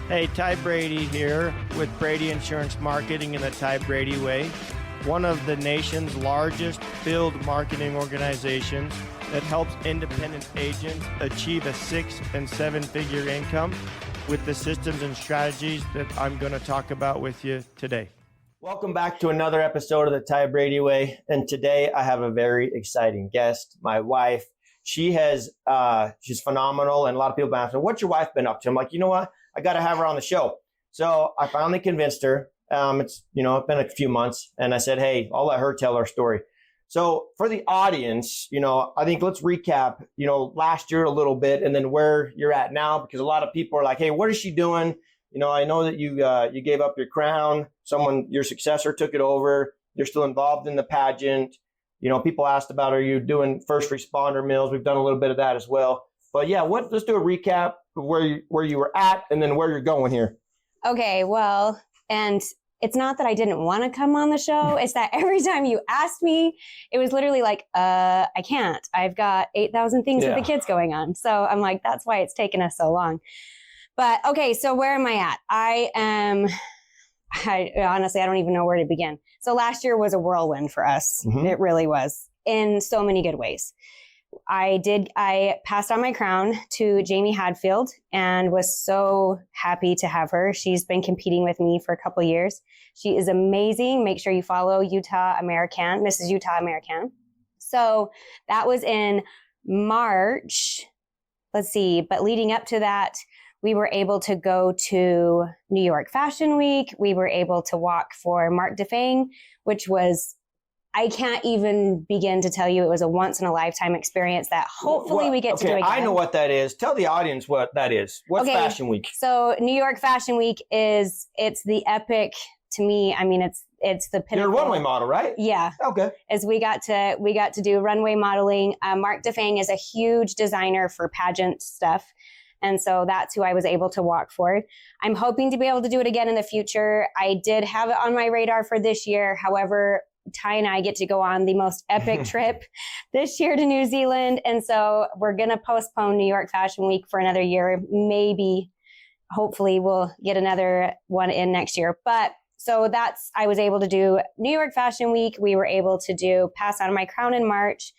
Hey, Ty Brady here with Brady Insurance Marketing in the Ty Brady Way, one of the nation's largest field marketing organizations that helps independent agents achieve a 6- and 7-figure income with the systems and strategies that I'm going to talk about with you today. Welcome back to another episode of the Ty Brady Way. And today I have a very exciting guest, my wife. She's phenomenal. And a lot of people ask me, what's your wife been up to? I'm like, you know what? I got to have her on the show. So I finally convinced her. It's been a few months, and I said, hey, I'll let her tell her story. So for the audience, I think let's recap, last year a little bit and then where you're at now, because a lot of people are like, hey, what is she doing? I know that you gave up your crown. Your successor took it over. You're still involved in the pageant. People asked about, are you doing first responder meals? We've done a little bit of that as well. But yeah, let's do a recap of where you were at and then where you're going here. Okay, well, and it's not that I didn't want to come on the show. It's that every time you asked me, it was literally like, I can't. I've got 8,000 things with the kids going on. So I'm like, that's why it's taken us so long. But okay, so where am I at? Honestly, I don't even know where to begin. So last year was a whirlwind for us. Mm-hmm. It really was, in so many good ways. I passed on my crown to Jamie Hadfield and was so happy to have her. She's been competing with me for a couple of years. She is amazing. Make sure you follow Mrs. Utah American. So that was in March. Let's see. But leading up to that, we were able to go to New York Fashion Week. We were able to walk for Mark Defang, which was, I can't even begin to tell you, it was a once in a lifetime experience that hopefully we get to do again. I know what that is. Tell the audience what that is. What's Fashion Week? So New York Fashion Week it's the epic to me. I mean, it's the pinnacle. You're a runway model, right? Yeah. Okay. As we got to do runway modeling. Mark Defang is a huge designer for pageant stuff. And so that's who I was able to walk for. I'm hoping to be able to do it again in the future. I did have it on my radar for this year. However, Ty and I get to go on the most epic trip this year to New Zealand. And so we're going to postpone New York Fashion Week for another year. Maybe, hopefully we'll get another one in next year. But so I was able to do New York Fashion Week. We were able to pass on my crown in March.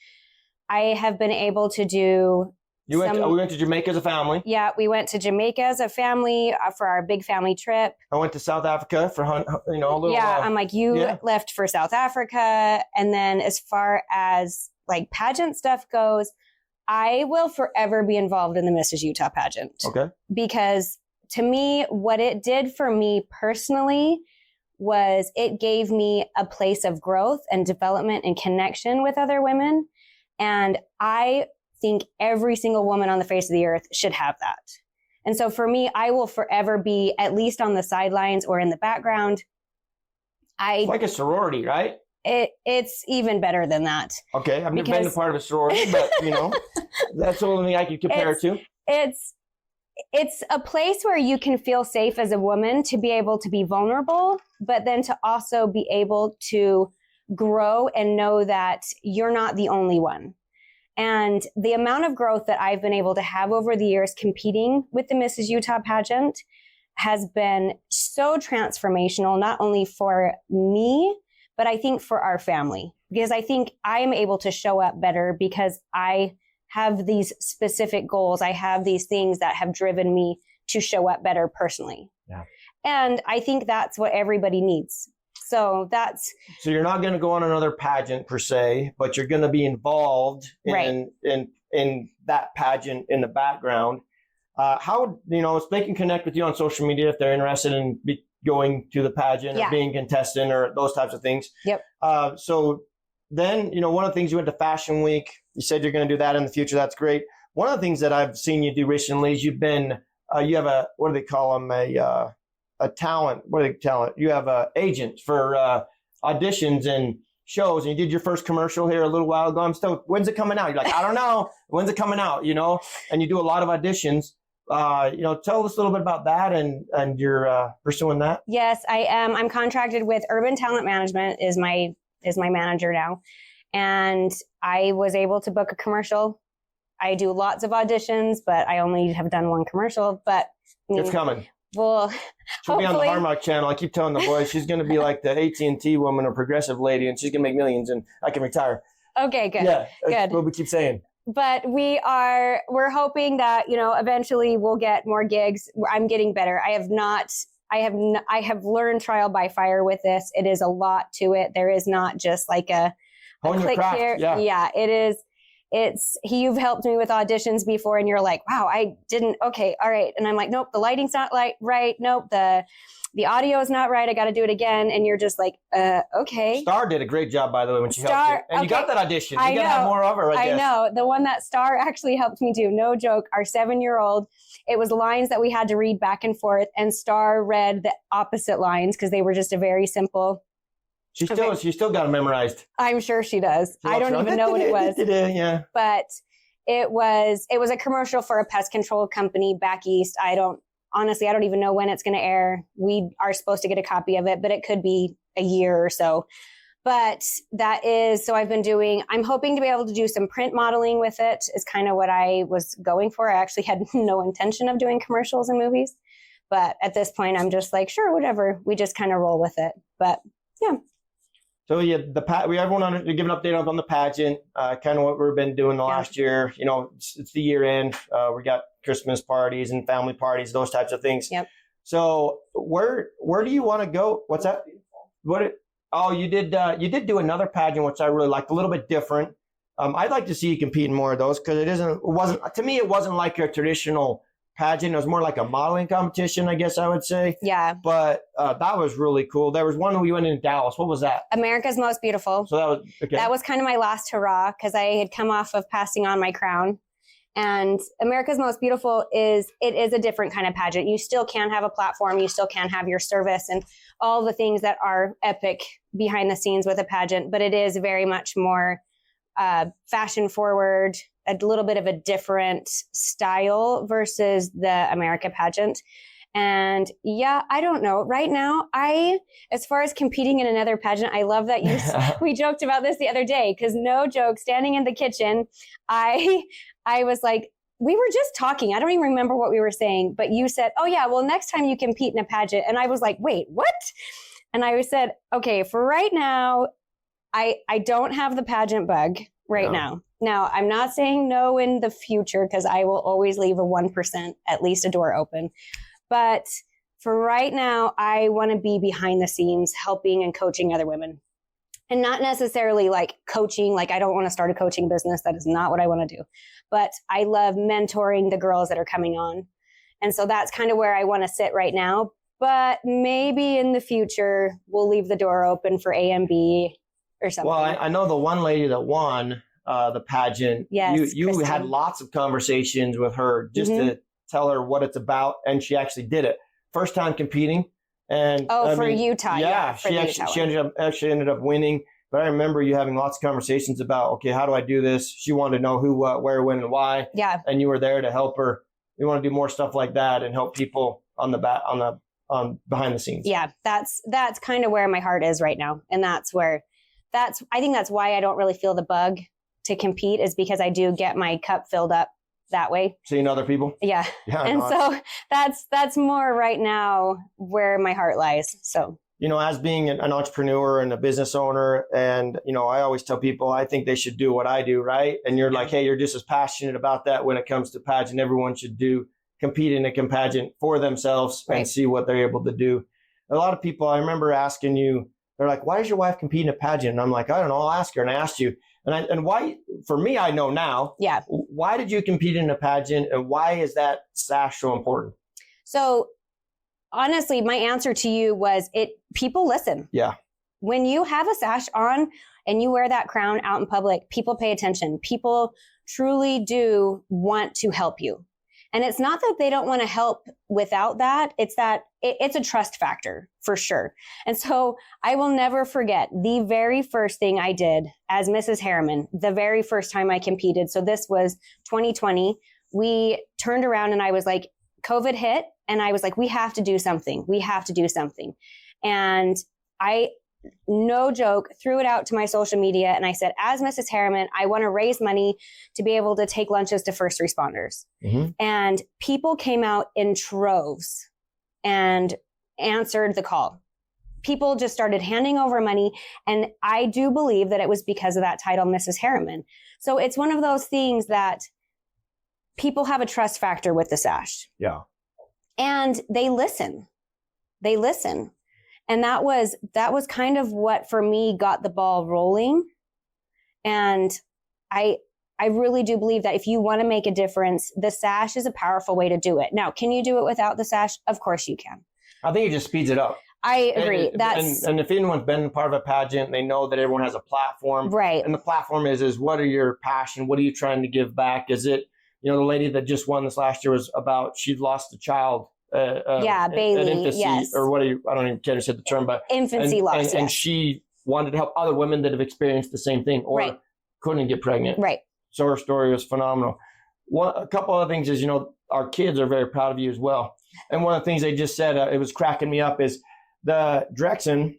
I have been able to do we went to Jamaica as a family. Yeah, we went to Jamaica as a family for our big family trip. I went to South Africa for a little while. I'm like, left for South Africa. And then as far as like pageant stuff goes, I will forever be involved in the Mrs. Utah pageant. Okay. Because to me, what it did for me personally was it gave me a place of growth and development and connection with other women. And I think every single woman on the face of the earth should have that. And so for me, I will forever be at least on the sidelines or in the background. It's like a sorority, right? It's even better than that. Okay. I've never been a part of a sorority, but that's the only thing I can compare it to. It's a place where you can feel safe as a woman to be able to be vulnerable, but then to also be able to grow and know that you're not the only one. And the amount of growth that I've been able to have over the years competing with the Mrs. Utah pageant has been so transformational, not only for me, but I think for our family. Because I think I am able to show up better because I have these specific goals. I have these things that have driven me to show up better personally. Yeah. And I think that's what everybody needs. So you're not going to go on another pageant per se, but you're going to be involved in that pageant in the background. How they can connect with you on social media if they're interested in going to the pageant or being a contestant or those types of things. Yep. So then, one of the things you went to Fashion Week, you said you're going to do that in the future. That's great. One of the things that I've seen you do recently is you have what do they call them? A talent. What do they call it? You have an agent for auditions and shows, and you did your first commercial here a little while ago. I'm still, when's it coming out? You're like, I don't know. When's it coming out? And you do a lot of auditions. Tell us a little bit about that and you're pursuing that. Yes, I am. I'm contracted with Urban Talent Management is my manager now. And I was able to book a commercial. I do lots of auditions, but I only have done one commercial, but it's coming. Well, she'll be on the hopefully. Hallmark channel. I keep telling the boys she's going to be like the AT&T woman or progressive lady, and she's going to make millions, and I can retire. Okay, good. Yeah, that's good. what we keep saying. But we're hoping that, eventually we'll get more gigs. I'm getting better. I have learned trial by fire with this. It is a lot to it. There is not just like a click here. Yeah, it is. You've helped me with auditions before and you're like, wow, I didn't. Okay. All right. And I'm like, nope, the lighting's not right. Nope. The audio is not right. I got to do it again. And you're just like, okay. Star did a great job, by the way, when she helped you. And you got that audition. You got to have more of her, I guess. I know. The one that Star actually helped me do, no joke, our 7-year-old, it was lines that we had to read back and forth. And Star read the opposite lines because they were just a very simple. She still got it memorized. I'm sure she does. I don't even know what it was. Yeah. But it was a commercial for a pest control company back east. I don't even know when it's going to air. We are supposed to get a copy of it, but it could be a year or so. But I'm hoping to be able to do some print modeling with it is kind of what I was going for. I actually had no intention of doing commercials and movies. But at this point, I'm just like, sure, whatever. We just kind of roll with it. But yeah. So yeah, everyone on to give an update on the pageant, kind of what we've been doing the last year. It's the year end. We got Christmas parties and family parties, those types of things. Yep. So where do you want to go? What's that? You did do another pageant, which I really liked, a little bit different. I'd like to see you compete in more of those because it wasn't like your traditional pageant. It was more like a modeling competition, I guess I would say. Yeah. But that was really cool. There was one we went in Dallas. What was that? America's Most Beautiful. So that was okay. That was kind of my last hurrah because I had come off of passing on my crown. And America's Most Beautiful is a different kind of pageant. You still can have a platform. You still can have your service and all the things that are epic behind the scenes with a pageant. But it is very much more fashion forward, a little bit of a different style versus the America pageant. And yeah, I don't know. Right now, as far as competing in another pageant, I love that we joked about this the other day because no joke, standing in the kitchen, I was like, we were just talking. I don't even remember what we were saying, but you said, oh yeah, well, next time you compete in a pageant. And I was like, wait, what? And I said, okay, for right now, I don't have the pageant bug right now. Now, I'm not saying no in the future because I will always leave a 1%, at least a door open. But for right now, I want to be behind the scenes, helping and coaching other women. And not necessarily like coaching, like I don't want to start a coaching business. That is not what I want to do. But I love mentoring the girls that are coming on. And so that's kind of where I want to sit right now. But maybe in the future, we'll leave the door open for A and B or something. Well, I know the one lady that won the pageant. Yes, you had lots of conversations with her just to tell her what it's about. And she actually did it. First time competing. And Utah. Yeah, she ended up winning. But I remember you having lots of conversations about, okay, how do I do this? She wanted to know who, what, where, when, and why. Yeah. And you were there to help her. We want to do more stuff like that and help people on behind the scenes. Yeah, that's kind of where my heart is right now. And I think that's why I don't really feel the bug to compete is because I do get my cup filled up that way. Seeing other people? Yeah. And so that's more right now where my heart lies. So, as being an entrepreneur and a business owner, and, I always tell people, I think they should do what I do, right? And you're like, hey, you're just as passionate about that when it comes to pageant. Everyone should compete in a pageant for themselves and see what they're able to do. A lot of people, I remember asking you, they're like, why does your wife compete in a pageant? And I'm like, I don't know, I'll ask her. And I asked you, and why, for me, I know now. Yeah. Why did you compete in a pageant and why is that sash so important? So honestly, my answer to you was people listen. Yeah. When you have a sash on and you wear that crown out in public, people pay attention. People truly do want to help you. And it's not that they don't want to help without that. It's that it's a trust factor for sure. And so I will never forget the very first thing I did as Mrs. Harriman, the very first time I competed. So this was 2020. We turned around and I was like, COVID hit. And I was like, we have to do something. We have to do something. And I, no joke, threw it out to my social media. And I said, as Mrs. Harriman, I want to raise money to be able to take lunches to first responders. Mm-hmm. And people came out in troves. and answered the call. People just started handing over money. And I do believe that it was because of that title, Mrs. Harriman. So it's one of those things that people have a trust factor with the sash. Yeah. And they listen. They listen. And that was kind of what for me got the ball rolling. And I really do believe that if you want to make a difference, the sash is a powerful way to do it. Now, can you do it without the sash? Of course you can. I think it just speeds it up. I agree. And if anyone's been part of a pageant, they know that everyone has a platform. Right. And the platform is what are your passion? What are you trying to give back? Is it, the lady that just won this last year was about, she'd lost a child. Bailey. An infancy, yes. Or what I don't even care to say the term, but infancy loss. And she wanted to help other women that have experienced the same thing or couldn't get pregnant. Right. So her story was phenomenal. A couple other things is, our kids are very proud of you as well. And one of the things they just said, it was cracking me up, is the Drexen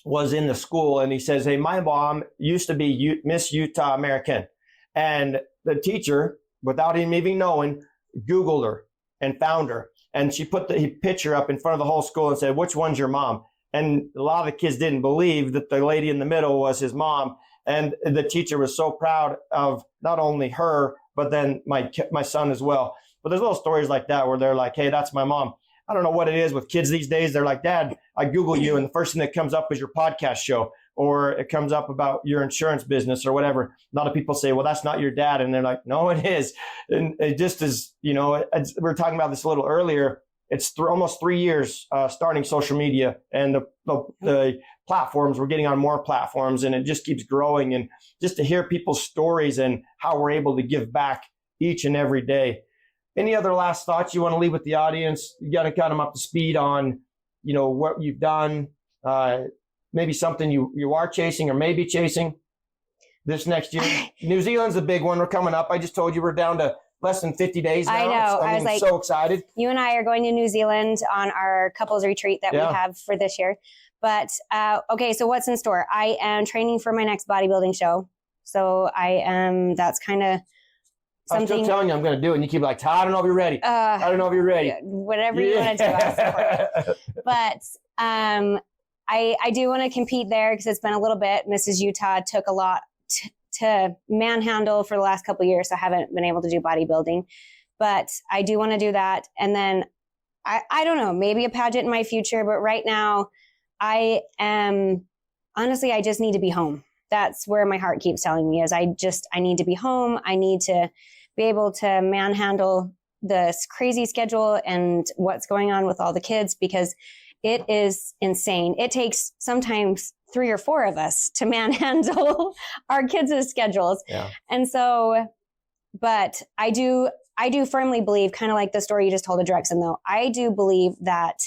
was in the school and he says, hey, my mom used to be Miss Utah American. And the teacher, without him even knowing, Googled her and found her. And she put the picture up in front of the whole school and said, which one's your mom? And a lot of the kids didn't believe that the lady in the middle was his mom. And the teacher was so proud of not only her, but then my son as well. But there's little stories like that where they're like, hey, that's my mom. I don't know what it is with kids these days. They're like, Dad, I Google you, and the first thing that comes up is your podcast show, or it comes up about your insurance business or whatever. A lot of people say, well, that's not your dad. And they're like, no, it is. And it just is, we were talking about this a little earlier. It's almost 3 years starting social media, and the platforms, we're getting on more platforms, and it just keeps growing. And just to hear people's stories and how we're able to give back each and every day. Any other last thoughts you want to leave with the audience? You got to cut them up to speed on, what you've done, maybe something you are chasing or maybe chasing this next year. New Zealand's a big one. We're coming up. I just told you we're down to less than 50 days now. I know. I was like, so excited. You and I are going to New Zealand on our couples retreat that we have for this year. But, okay, so what's in store? I am training for my next bodybuilding show. So that's kind of something. I'm still telling you I'm going to do it. And you keep like, I don't know if you're ready. I don't know if you're ready. Whatever you want to do, I'll support it. But I do want to compete there because it's been a little bit. Mrs. Utah took a lot to manhandle for the last couple of years. So I haven't been able to do bodybuilding. But I do want to do that. And then I don't know, maybe a pageant in my future. But right now, I just need to be home. That's where my heart keeps telling me is I need to be home. I need to be able to manhandle this crazy schedule and what's going on with all the kids, because it is insane. It takes sometimes 3 or 4 of us to manhandle our kids' schedules. Yeah. And so, but I do firmly believe, kind of like the story you just told of Drexen though, I do believe that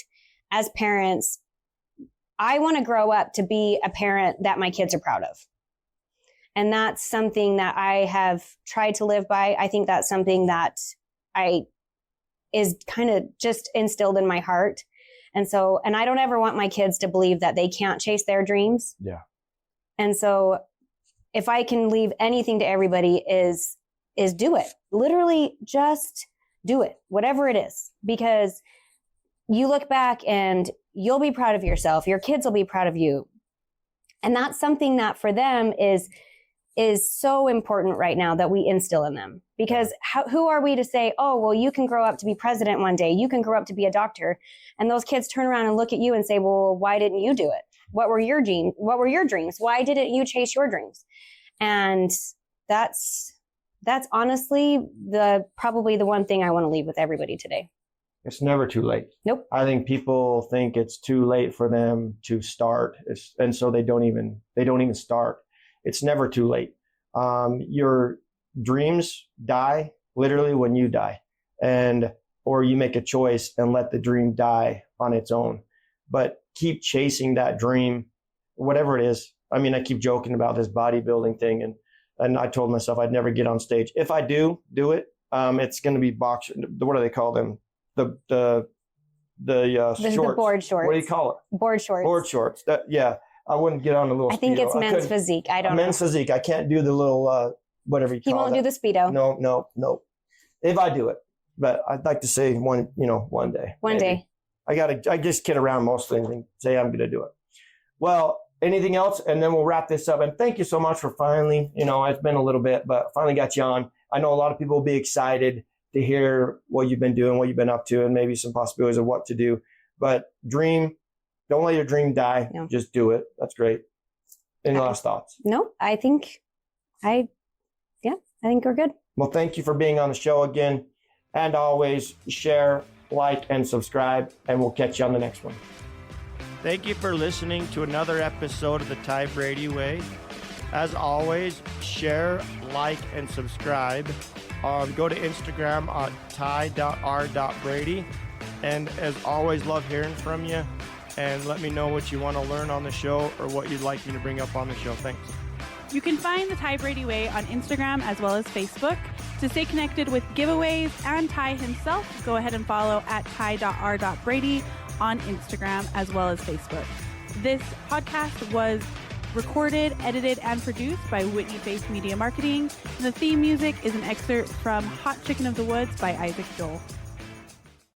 as parents, I want to grow up to be a parent that my kids are proud of. And that's something that I have tried to live by. I think that's something that is kind of just instilled in my heart. And so, and I don't ever want my kids to believe that they can't chase their dreams. Yeah. And so if I can leave anything to everybody is do it. Literally just do it, whatever it is, because you look back and you'll be proud of yourself. Your kids will be proud of you. And that's something that for them is so important right now that we instill in them, because who are we to say, oh, well, you can grow up to be president one day. You can grow up to be a doctor. And those kids turn around and look at you and say, well, why didn't you do it? What were your dreams? What were your dreams? Why didn't you chase your dreams? And that's honestly probably the one thing I want to leave with everybody today. It's never too late. Nope. I think people think it's too late for them to start. And so they don't even start. It's never too late. Your dreams die literally when you die, or you make a choice and let the dream die on its own. But keep chasing that dream, whatever it is. I mean, I keep joking about this bodybuilding thing, and I told myself I'd never get on stage. If I do it, it's going to be boxer. What do they call them? The shorts. The board shorts. What do you call it? Board shorts. Board shorts. I wouldn't get on the little Speedo. I think it's men's physique. I don't know. Men's physique. I can't do the little, whatever you call it. He won't do the Speedo. No. If I do it. But I'd like to say one day. One day. I just kid around mostly and say I'm going to do it. Well, anything else? And then we'll wrap this up. And thank you so much for finally, it's been a little bit, but finally got you on. I know a lot of people will be excited to hear what you've been doing, what you've been up to, and maybe some possibilities of what to do. But don't let your dream die. No. Just do it. That's great. Any last thoughts? No, I think we're good. Well, thank you for being on the show again. And always share, like, and subscribe, and we'll catch you on the next one. Thank you for listening to another episode of the Ty Brady Way. As always, share, like, and subscribe. Go to Instagram at ty.r.brady. And as always, love hearing from you. And let me know what you want to learn on the show or what you'd like me to bring up on the show. Thanks. You can find the Ty Brady Way on Instagram as well as Facebook. To stay connected with giveaways and Ty himself, go ahead and follow at ty.r.brady on Instagram as well as Facebook. This podcast was recorded, edited, and produced by Whitney Face Media Marketing. The theme music is an excerpt from Hot Chicken of the Woods by Isaac Joel.